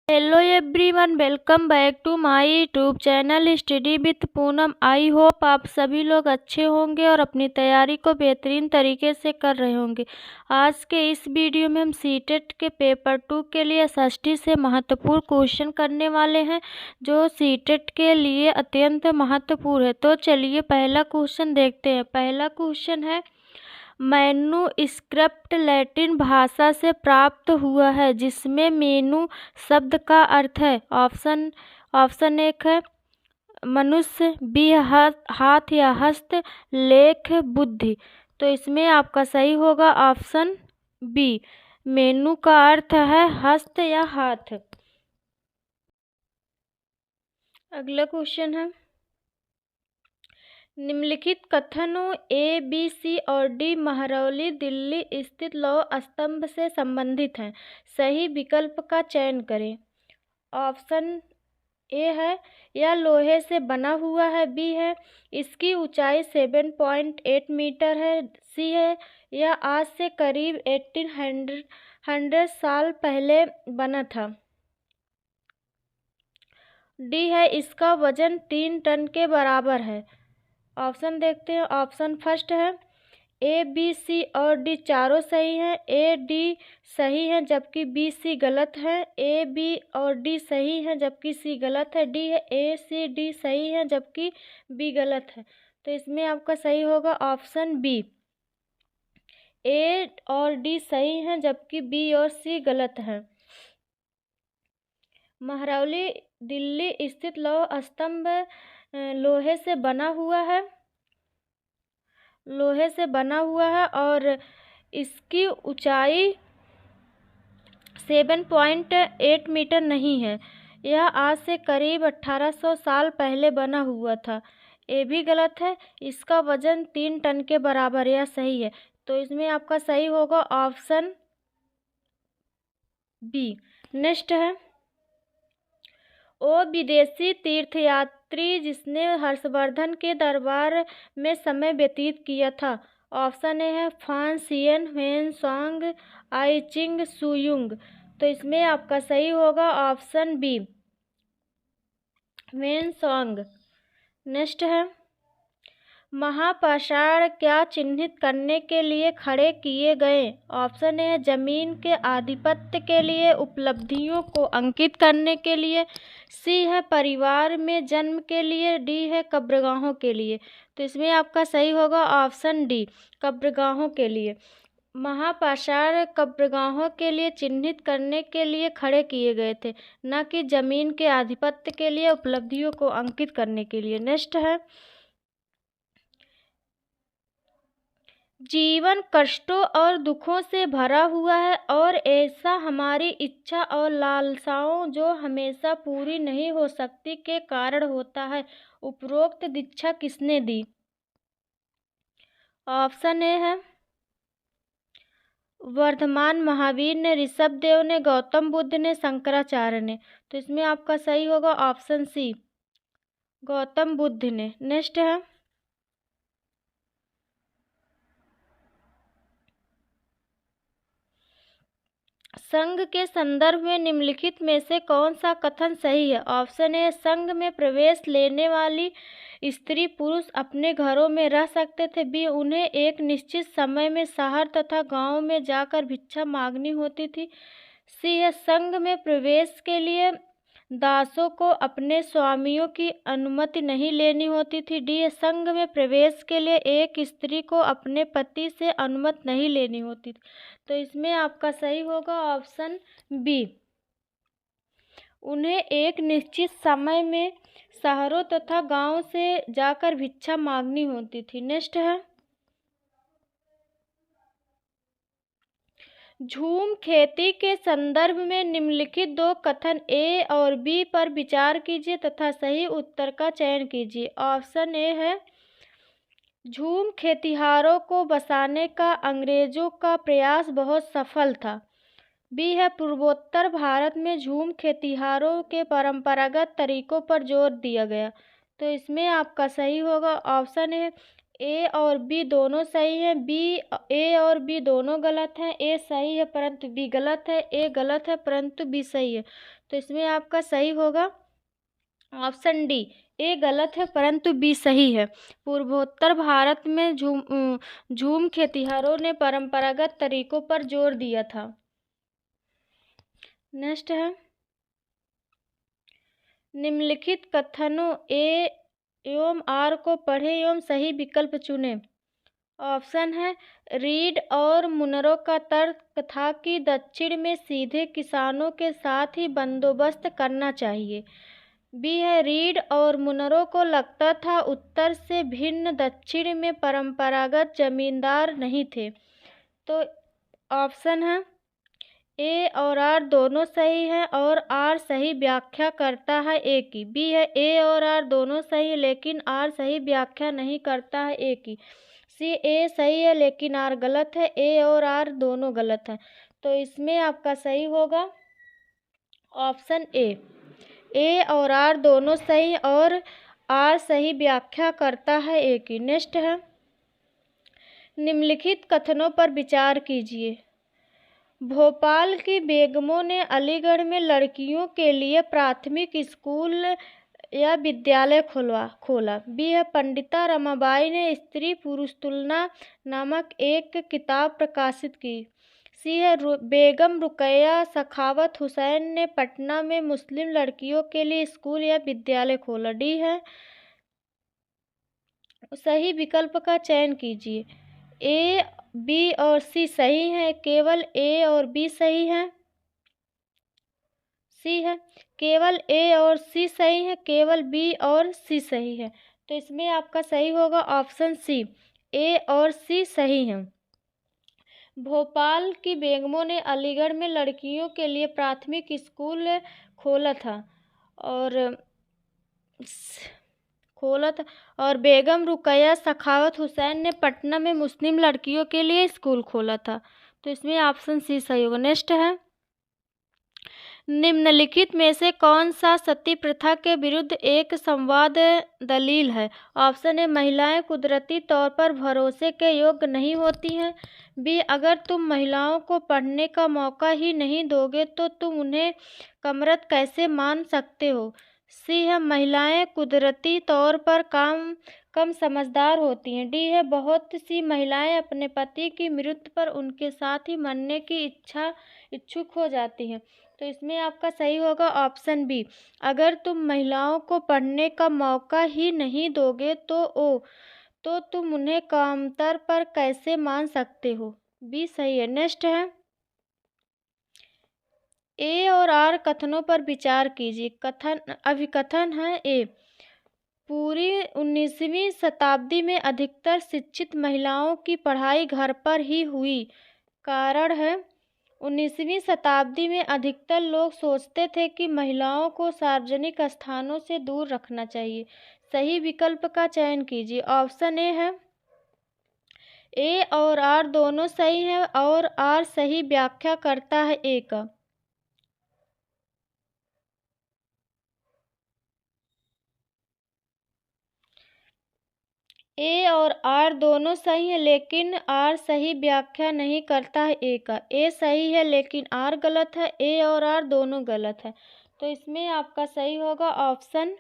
Hello everyone, welcome back to my YouTube channel study with Poonam. I hope आप सभी लोग अच्छे होंगे और अपनी तैयारी को बेहतरीन तरीके से कर रहे होंगे। आज के इस वीडियो में हम सीटेट के पेपर 2 के लिए षष्ठी से महत्वपूर्ण क्वेश्चन करने वाले हैं, जो सीटेट के लिए अत्यंत महत्वपूर्ण है। तो चलिए पहला क्वेश्चन देखते हैं। पहला क्वेश्चन है, मैन्युस्क्रिप्ट लैटिन भाषा से प्राप्त हुआ है, जिसमें मेनू शब्द का अर्थ है। ऑप्शन एक है मनुष्य, बी हाथ या हस्त, लेख बुद्धि। तो इसमें आपका सही होगा ऑप्शन बी, मेनू का अर्थ है हस्त या हाथ। अगला क्वेश्चन है, निम्नलिखित कथनों ए, बी, सी और डी महरौली दिल्ली स्थित लौह स्तंभ से संबंधित हैं। सही विकल्प का चयन करें। ऑप्शन ए है, यह लोहे से बना हुआ है। बी है, इसकी ऊंचाई 7.8 मीटर है। सी है, यह आज से करीब 1800 साल पहले बना था। डी है, इसका वजन 3 टन के बराबर है। ऑप्शन देखते हैं। ऑप्शन फर्स्ट है, ए, बी, सी और डी चारों सही हैं। ए, डी सही है जबकि बी, सी गलत है। ए, बी और डी सही है जबकि सी गलत है। डी है, ए, सी, डी सही है जबकि बी गलत है। तो इसमें आपका सही होगा ऑप्शन बी, ए और डी सही हैं जबकि बी और सी गलत है। महरौली दिल्ली स्थित लौह स्तंभ लोहे से बना हुआ है। लोहे से बना हुआ है और इसकी ऊंचाई 7.8 मीटर नहीं है। यह आज से करीब 1800 साल पहले बना हुआ था। ये भी गलत है। इसका वजन 3 टन के बराबर, यह सही है। तो इसमें आपका सही होगा ऑप्शन बी। नेक्स्ट है, वो विदेशी तीर्थयात्री जिसने हर्षवर्धन के दरबार में समय व्यतीत किया था। ऑप्शन ए है फान सियन, वेन सांग, आई चिंग सुयुंग। तो इसमें आपका सही होगा ऑप्शन बी, वेन सांग। नेक्स्ट है, महापाषाण क्या चिन्हित करने के लिए खड़े किए गए। ऑप्शन ए है जमीन के आधिपत्य के लिए, उपलब्धियों को अंकित करने के लिए। सी है परिवार में जन्म के लिए। डी है कब्रगाहों के लिए। तो इसमें आपका सही होगा ऑप्शन डी, कब्रगाहों के लिए। महापाषाण कब्रगाहों के लिए चिन्हित करने के लिए खड़े किए गए थे, न कि जमीन के आधिपत्य के लिए, उपलब्धियों को अंकित करने के लिए। नेक्स्ट है, जीवन कष्टों और दुखों से भरा हुआ है और ऐसा हमारी इच्छा और लालसाओं जो हमेशा पूरी नहीं हो सकती के कारण होता है। उपरोक्त दीक्षा किसने दी। ऑप्शन ए है वर्धमान महावीर ने, ऋषभ देव ने, गौतम बुद्ध ने, शंकराचार्य ने। तो इसमें आपका सही होगा ऑप्शन सी, गौतम बुद्ध ने। नेक्स्ट है, संघ के संदर्भ में निम्नलिखित में से कौन सा कथन सही है। ऑप्शन ए, संघ में प्रवेश लेने वाली स्त्री पुरुष अपने घरों में रह सकते थे। बी, उन्हें एक निश्चित समय में शहर तथा गांव में जाकर भिक्षा मांगनी होती थी। सी है, संघ में प्रवेश के लिए दासों को अपने स्वामियों की अनुमति नहीं लेनी होती थी। डी है, संघ में प्रवेश के लिए एक स्त्री को अपने पति से अनुमति नहीं लेनी होती थी। तो इसमें आपका सही होगा ऑप्शन बी, उन्हें एक निश्चित समय में शहरों तथा गांव से जाकर भिक्षा मांगनी होती थी। नेक्स्ट है, झूम खेती के संदर्भ में निम्नलिखित दो कथन ए और बी पर विचार कीजिए तथा सही उत्तर का चयन कीजिए। ऑप्शन ए है, झूम खेतिहरों को बसाने का अंग्रेजों का प्रयास बहुत सफल था। बी है, पूर्वोत्तर भारत में झूम खेतिहरों के परंपरागत तरीकों पर जोर दिया गया। तो इसमें आपका सही होगा ऑप्शन ए, ए और बी दोनों सही हैं, ए और बी दोनों गलत हैं। ए सही है परंतु बी गलत है, ए गलत है परंतु बी सही है। तो इसमें आपका सही होगा ऑप्शन डी, ए गलत है परंतु बी सही है। पूर्वोत्तर भारत में झूम खेतिहरों ने परंपरागत तरीकों पर जोर दिया था। नेक्स्ट है, निम्नलिखित कथनों ए एवं आर को पढ़ें एवं सही विकल्प चुनें। ऑप्शन है, रीड और मुनरो का तर्क था कि दक्षिण में सीधे किसानों के साथ ही बंदोबस्त करना चाहिए। बी है, रीड और मुनरो को लगता था उत्तर से भिन्न दक्षिण में परंपरागत जमींदार नहीं थे। तो ऑप्शन है ए और आर दोनों सही है और आर सही व्याख्या करता है ए की। बी है, ए और आर दोनों सही है लेकिन आर सही व्याख्या नहीं करता है ए की। सी, ए सही है लेकिन आर गलत है। ए और आर दोनों गलत है। तो इसमें आपका सही होगा ऑप्शन ए और आर दोनों सही और आर सही व्याख्या करता है ए की। नेक्स्ट है, निम्नलिखित कथनों पर विचार कीजिए। भोपाल की बेगमों ने अलीगढ़ में लड़कियों के लिए प्राथमिक स्कूल या विद्यालय खोला। बी है, पंडिता रमाबाई ने स्त्री पुरुष तुलना नामक एक किताब प्रकाशित की। सी है, बेगम रुकैया सखावत हुसैन ने पटना में मुस्लिम लड़कियों के लिए स्कूल या विद्यालय खोला। डी है, सही विकल्प का चयन कीजिए। ए, बी और सी सही है, केवल ए और बी सही है। सी है, केवल ए और सी सही है, केवल बी और सी सही है। तो इसमें आपका सही होगा ऑप्शन सी, ए और सी सही है। भोपाल की बेगमों ने अलीगढ़ में लड़कियों के लिए प्राथमिक स्कूल खोला था और बेगम रुकैया सखावत हुसैन ने पटना में मुस्लिम लड़कियों के लिए स्कूल खोला था। तो इसमें ऑप्शन सी सही होगा। नेक्स्ट है, निम्नलिखित में से कौन सा सती प्रथा के विरुद्ध एक संवाद दलील है। ऑप्शन ए, महिलाएं कुदरती तौर पर भरोसे के योग्य नहीं होती हैं। बी, अगर तुम महिलाओं को पढ़ने का मौका ही नहीं दोगे तो तुम उन्हें कमरत कैसे मान सकते हो। सी है, महिलाएं कुदरती तौर पर कम समझदार होती हैं। डी है, बहुत सी महिलाएं अपने पति की मृत्यु पर उनके साथ ही मरने की इच्छुक हो जाती हैं। तो इसमें आपका सही होगा ऑप्शन बी, अगर तुम महिलाओं को पढ़ने का मौका ही नहीं दोगे तो तुम उन्हें कामतर पर कैसे मान सकते हो। बी सही है। नेक्स्ट है, ए और आर कथनों पर विचार कीजिए। अभिकथन है ए, पूरी 19वीं शताब्दी में अधिकतर शिक्षित महिलाओं की पढ़ाई घर पर ही हुई। कारण है, 19वीं शताब्दी में अधिकतर लोग सोचते थे कि महिलाओं को सार्वजनिक स्थानों से दूर रखना चाहिए। सही विकल्प का चयन कीजिए। ऑप्शन ए है, ए और आर दोनों सही है और आर सही व्याख्या करता है ए का। ए और आर दोनों सही है लेकिन आर सही व्याख्या नहीं करता है ए का। ए सही है लेकिन आर गलत है। ए और आर दोनों गलत है। तो इसमें आपका सही होगा ऑप्शन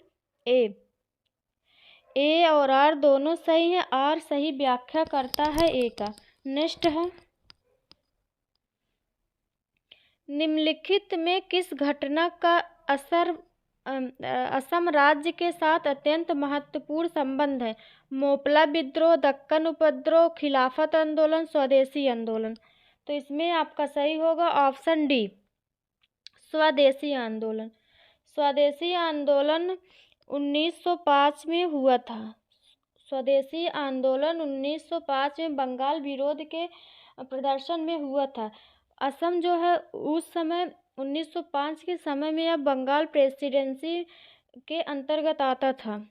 ए और आर दोनों सही है, आर सही व्याख्या करता है ए का। नेक्स्ट है, निम्नलिखित में किस घटना का असम राज्य के साथ अत्यंत महत्वपूर्ण संबंध है। मोपला विद्रोह, दक्कन उपद्रव, खिलाफत आंदोलन, स्वदेशी आंदोलन। तो इसमें आपका सही होगा ऑप्शन डी, स्वदेशी आंदोलन। स्वदेशी आंदोलन 1905 में हुआ था। स्वदेशी आंदोलन 1905 में बंगाल विरोध के प्रदर्शन में हुआ था। असम जो है उस समय 1905 के समय में यह बंगाल प्रेसिडेंसी के अंतर्गत आता था।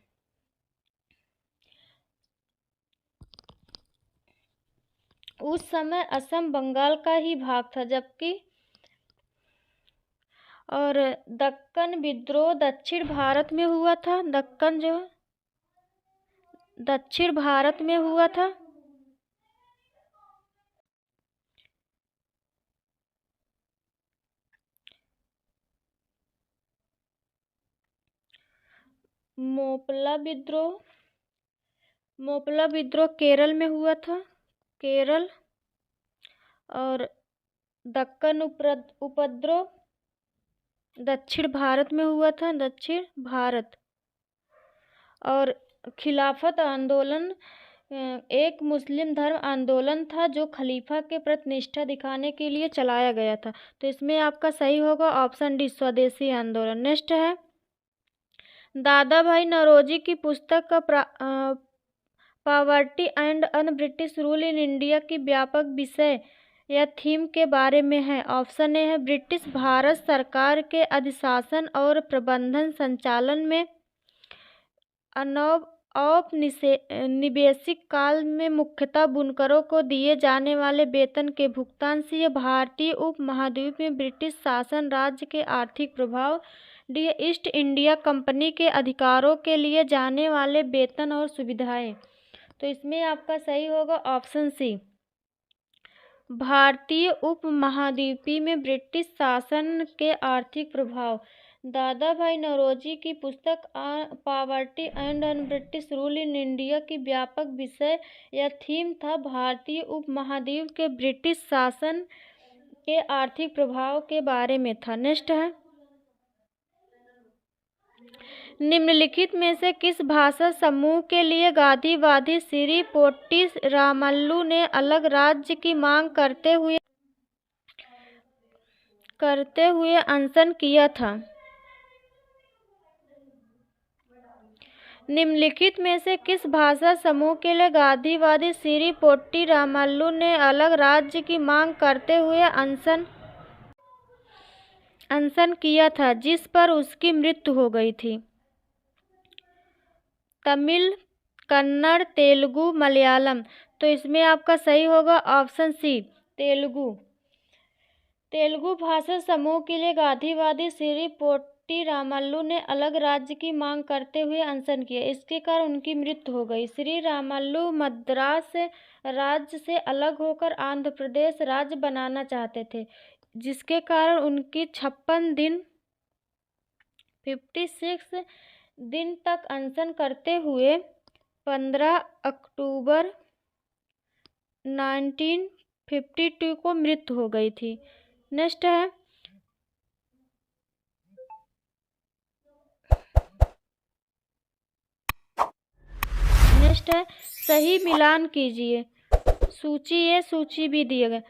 उस समय असम बंगाल का ही भाग था, जबकि और दक्कन विद्रोह दक्षिण भारत में हुआ था। दक्कन जो दक्षिण भारत में हुआ था? मोपला विद्रोह केरल में हुआ था, केरल। और दक्कन उपद्रव दक्षिण भारत में हुआ था, दक्षिण भारत। और खिलाफत आंदोलन एक मुस्लिम धर्म आंदोलन था जो खलीफा के प्रति निष्ठा दिखाने के लिए चलाया गया था। तो इसमें आपका सही होगा ऑप्शन डी, स्वदेशी आंदोलन। नेक्स्ट है, दादा भाई नौरोजी की पुस्तक का poverty and un British rule in India की व्यापक विषय या थीम के बारे में है। ऑप्शन ए है, ब्रिटिश भारत सरकार के अधिशासन और प्रबंधन संचालन में औपनिवेशिक काल में मुख्यतः बुनकरों को दिए जाने वाले वेतन के भुगतान से। यह भारतीय उपमहाद्वीप में ब्रिटिश शासन राज्य के आर्थिक प्रभाव। डी, ईस्ट इंडिया कंपनी के अधिकारों के लिए जाने वाले वेतन और सुविधाएं। तो इसमें आपका सही होगा ऑप्शन सी, भारतीय उपमहाद्वीप में ब्रिटिश शासन के आर्थिक प्रभाव। दादा भाई नौरोजी की पुस्तक poverty and un British rule in India की व्यापक विषय या थीम था भारतीय उपमहाद्वीप के ब्रिटिश शासन के आर्थिक प्रभाव के बारे में था। नेक्स्ट है, निम्नलिखित में से किस भाषा समूह के लिए गांधीवादी श्री पोट्टी रामल्लू ने अलग राज्य की मांग करते हुए अनशन किया था? निम्नलिखित में से किस भाषा समूह के लिए गांधीवादी श्री पोट्टी रामल्लू ने अलग राज्य की मांग करते हुए अनशन किया था, जिस पर उसकी मृत्यु हो गई थी? तमिल, कन्नड़, तेलुगु, मलयालम। तो इसमें आपका सही होगा ऑप्शन सी, तेलुगु। तेलुगु भाषा समूह के लिए गांधीवादी श्री पोट्टी रामल्लू ने अलग राज्य की मांग करते हुए अनशन किया। इसके कारण उनकी मृत्यु हो गई। श्री रामल्लू मद्रास राज्य से अलग होकर आंध्र प्रदेश राज्य बनाना चाहते थे, जिसके कारण उनकी 56 दिन तक अनशन करते हुए 15 अक्टूबर 1952 को मृत्यु हो गई थी। नेक्स्ट है, सही मिलान कीजिए। सूची ए, सूची बी दिए गए।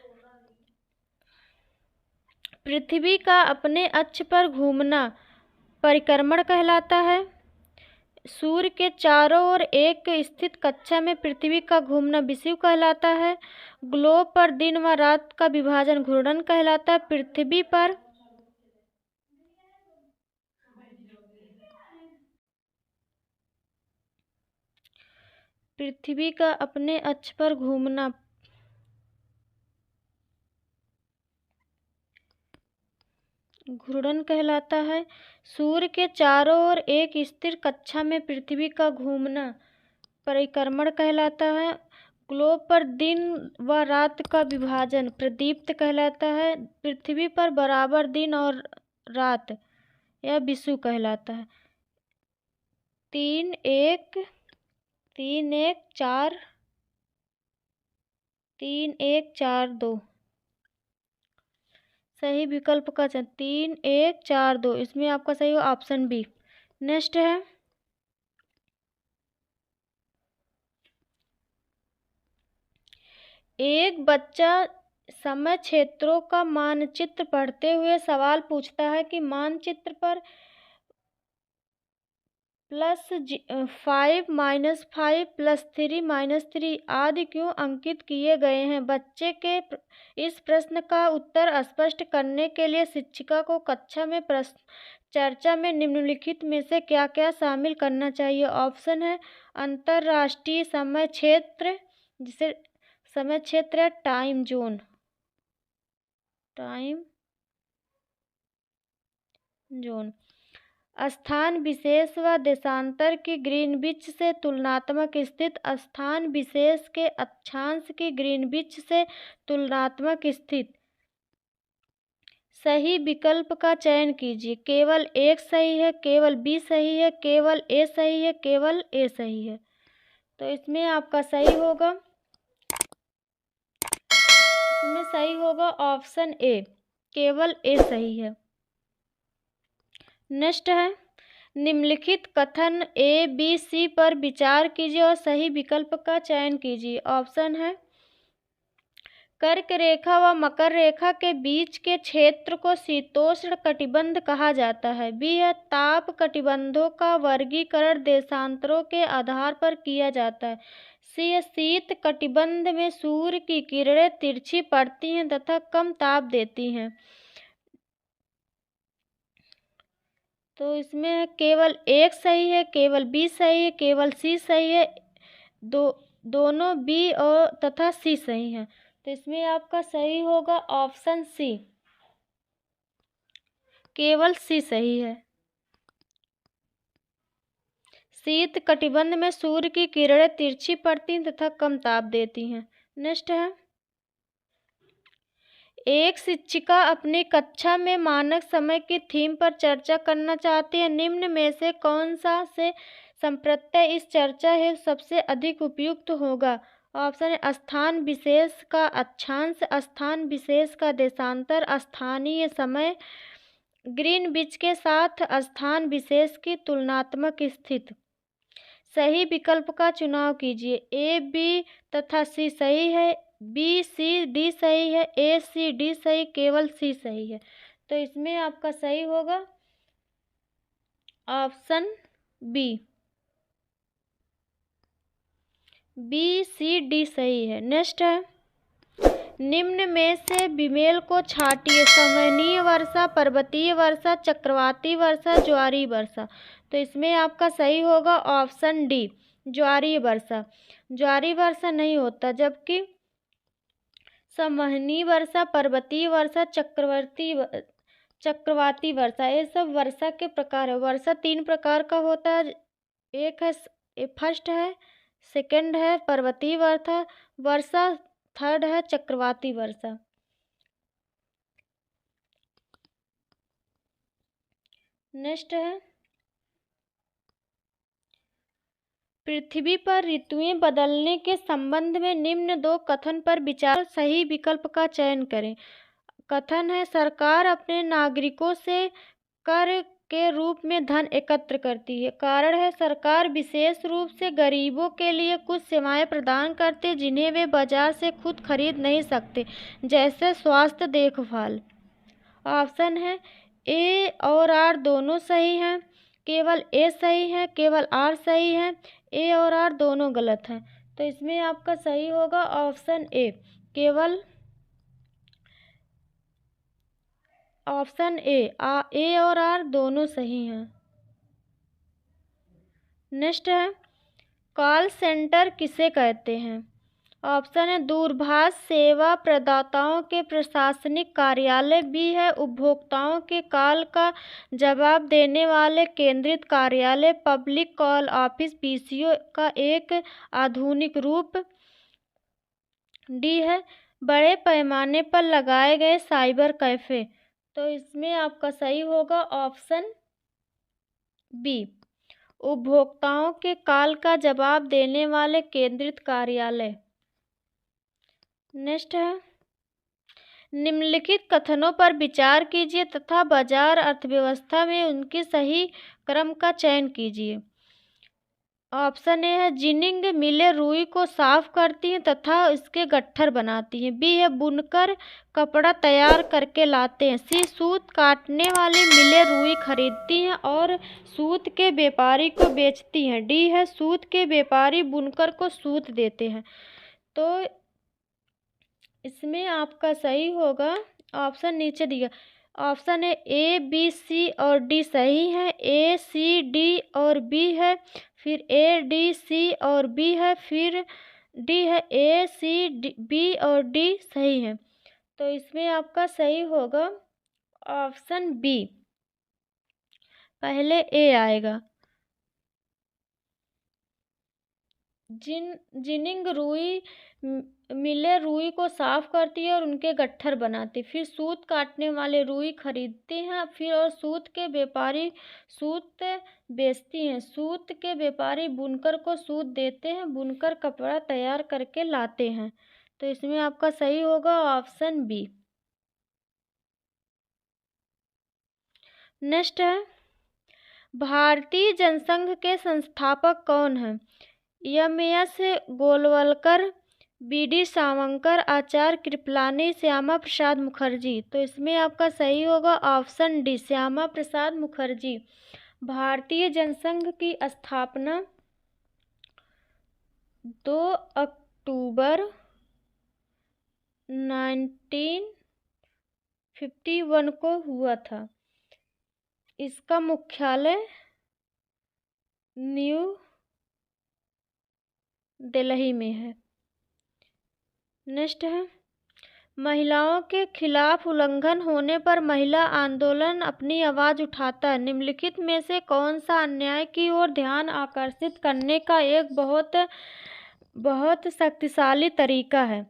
पृथ्वी का अपने अक्ष पर घूमना परिक्रमण कहलाता है। सूर्य के चारों ओर एक स्थित कक्षा में पृथ्वी का घूमना विषुव कहलाता है। ग्लोब पर दिन व रात का विभाजन घूर्णन कहलाता है। पृथ्वी का अपने अक्ष पर घूमना घूर्णन कहलाता है। सूर्य के चारों ओर एक स्थिर कक्षा में पृथ्वी का घूमना परिक्रमण कहलाता है। ग्लोब पर दिन व रात का विभाजन प्रदीप्त कहलाता है। पृथ्वी पर बराबर दिन और रात यह विषुव कहलाता है। 3 1 4 3 1 4 2 सही विकल्प का 3 1 4 2। इसमें आपका सही हो ऑप्शन बी। नेक्स्ट है, एक बच्चा समय क्षेत्रों का मानचित्र पढ़ते हुए सवाल पूछता है कि मानचित्र पर +5 -5 +3 -3 आदि क्यों अंकित किए गए हैं? बच्चे के इस प्रश्न का उत्तर स्पष्ट करने के लिए शिक्षिका को कक्षा में चर्चा में निम्नलिखित में से क्या क्या शामिल करना चाहिए? ऑप्शन है, अंतरराष्ट्रीय समय क्षेत्र, जिसे समय क्षेत्र है टाइम जोन, स्थान विशेष व देशांतर की ग्रीनविच से तुलनात्मक स्थित, स्थान विशेष के अक्षांश की ग्रीनविच से तुलनात्मक स्थित। सही विकल्प का चयन कीजिए। केवल एक सही है, केवल बी सही है, केवल ए सही है, केवल ए सही है। तो इसमें आपका सही होगा, इसमें सही होगा ऑप्शन ए, केवल ए सही है। नेक्स्ट है, निम्नलिखित कथन ए बी सी पर विचार कीजिए और सही विकल्प का चयन कीजिए। ऑप्शन है, कर्क रेखा व मकर रेखा के बीच के क्षेत्र को शीतोष्ण कटिबंध कहा जाता है। बी है, ताप कटिबंधों का वर्गीकरण देशांतरों के आधार पर किया जाता है। सी है, शीत कटिबंध में सूर्य की किरणें तिरछी पड़ती हैं तथा कम ताप देती हैं। तो इसमें केवल एक सही है, केवल बी सही है, केवल सी सही है, दोनों बी और तथा सी सही हैं। तो इसमें आपका सही होगा ऑप्शन सी, केवल सी सही है। शीत कटिबंध में सूर्य की किरणें तिरछी पड़ती तथा कम ताप देती हैं। नेक्स्ट है, एक शिक्षिका अपनी कक्षा में मानक समय की थीम पर चर्चा करना चाहती है। निम्न में से कौन सा से संप्रत्यय इस चर्चा है सबसे अधिक उपयुक्त होगा। ऑप्शन है, स्थान विशेष का अक्षांश, स्थान विशेष का देशांतर, स्थानीय समय, ग्रीनविच के साथ स्थान विशेष की तुलनात्मक स्थिति। सही विकल्प का चुनाव कीजिए। ए बी तथा सी सही है, बी सी डी सही है, ए सी डी सही, केवल सी सही है। तो इसमें आपका सही होगा option B, B C D सही है। नेक्स्ट है, निम्न में से बीमेल को छाटिए। संवहनीय वर्षा, पर्वतीय वर्षा, चक्रवाती वर्षा, ज्वारीय वर्षा। तो इसमें आपका सही होगा ऑप्शन डी, ज्वारीय वर्षा। ज्वारीय वर्षा नहीं होता, जबकि संवहनीय वर्षा, पर्वतीय वर्षा, चक्रवाती वर्षा, ये सब वर्षा के प्रकार है। वर्षा 3 प्रकार का होता है, एक है, फर्स्ट है, सेकंड है पर्वतीय वर्षा, थर्ड है चक्रवाती वर्षा। नेक्स्ट है, पृथ्वी पर ऋतुएं बदलने के संबंध में निम्न 2 कथन पर विचार, सही विकल्प का चयन करें। कथन है, सरकार अपने नागरिकों से कर के रूप में धन एकत्र करती है। कारण है, सरकार विशेष रूप से गरीबों के लिए कुछ सेवाएं प्रदान करती है जिन्हें वे बाजार से खुद खरीद नहीं सकते, जैसे स्वास्थ्य देखभाल। ऑप्शन है, ए और आर दोनों सही हैं, केवल ए सही है, केवल आर सही है, ए और आर दोनों गलत हैं। तो इसमें आपका सही होगा ऑप्शन ए, केवल ऑप्शन ए और आर दोनों सही हैं। नेक्स्ट है, कॉल सेंटर किसे कहते हैं। ऑप्शन है, दूरभाष सेवा प्रदाताओं के प्रशासनिक कार्यालय। बी है, उपभोक्ताओं के कॉल का जवाब देने वाले केंद्रित कार्यालय, पब्लिक कॉल ऑफिस, पीसीओ का एक आधुनिक रूप। डी है, बड़े पैमाने पर लगाए गए साइबर कैफे। तो इसमें आपका सही होगा ऑप्शन बी, उपभोक्ताओं के कॉल का जवाब देने वाले केंद्रित कार्यालय। नेक्स्ट है, निम्नलिखित कथनों पर विचार कीजिए तथा बाजार अर्थव्यवस्था में उनके सही क्रम का चयन कीजिए। ऑप्शन ए है, जिनिंग मिलें रुई को साफ करती हैं तथा इसके गट्ठर बनाती हैं। बी है, बुनकर कपड़ा तैयार करके लाते हैं। सी, सूत काटने वाली मिलें रुई खरीदती हैं और सूत के व्यापारी को बेचती हैं। डी है, सूत के व्यापारी बुनकर को सूत देते हैं। तो इसमें आपका सही होगा ऑप्शन नीचे दिया। ऑप्शन है, ए बी सी और डी सही है, ए सी डी और बी है, फिर ए डी सी और बी है, फिर डी है, ए सी बी और डी सही है। तो इसमें आपका सही होगा ऑप्शन बी, पहले ए आएगा। जिनिंग रुई मिलें रुई को साफ करती है और उनके गट्ठर बनाती, फिर सूत काटने वाले रुई खरीदते हैं, फिर और सूत के व्यापारी सूत बेचती हैं, सूत के व्यापारी बुनकर को सूत देते हैं, बुनकर कपड़ा तैयार करके लाते हैं। तो इसमें आपका सही होगा ऑप्शन बी। नेक्स्ट है, भारतीय जनसंघ के संस्थापक कौन हैं? एम.एस. गोलवलकर, बी.डी. सावरकर, आचार्य कृपलानी, श्यामा प्रसाद मुखर्जी। तो इसमें आपका सही होगा ऑप्शन डी, श्यामा प्रसाद मुखर्जी। भारतीय जनसंघ की स्थापना 2 अक्टूबर 1951 को हुआ था। इसका मुख्यालय न्यू दिल्ली में है। नेक्स्ट है, महिलाओं के खिलाफ उल्लंघन होने पर महिला आंदोलन अपनी आवाज़ उठाता है। निम्नलिखित में से कौन सा अन्याय की ओर ध्यान आकर्षित करने का एक बहुत शक्तिशाली तरीका है?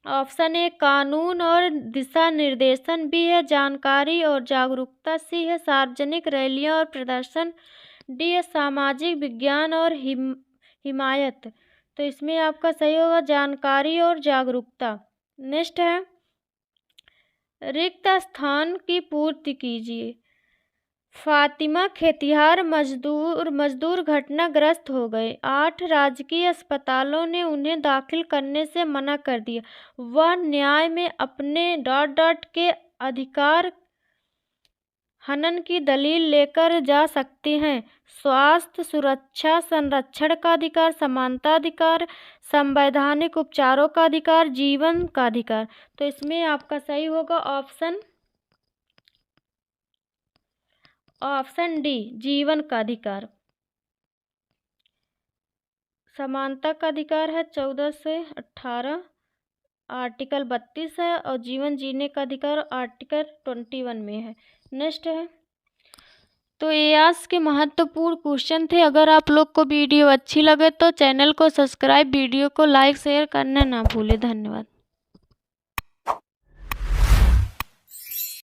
ऑप्शन ए कानून और दिशा निर्देशन, बी है जानकारी और जागरूकता, सी है सार्वजनिक रैलियां और प्रदर्शन, डी है सामाजिक विज्ञान और हिमायत। तो इसमें आपका सही होगा जानकारी और जागरूकता। नेक्स्ट है, रिक्त स्थान की पूर्ति कीजिए। फातिमा खेतिहर मजदूर घटनाग्रस्त हो गए। 8 राजकीय अस्पतालों ने उन्हें दाखिल करने से मना कर दिया। वह न्याय में अपने ... के अधिकार हनन की दलील लेकर जा सकते हैं। स्वास्थ्य सुरक्षा संरक्षण का अधिकार, समानता अधिकार, संवैधानिक उपचारों का अधिकार, जीवन का अधिकार। तो इसमें आपका सही होगा ऑप्शन डी, जीवन का अधिकार। समानता का अधिकार है 14 से 18, आर्टिकल 32 है, और जीवन जीने का अधिकार आर्टिकल 21 में है। नेक्स्ट है, तो ये आज के महत्वपूर्ण क्वेश्चन थे। अगर आप लोग को वीडियो अच्छी लगे तो चैनल को सब्सक्राइब, वीडियो को लाइक शेयर करना ना भूलें। धन्यवाद।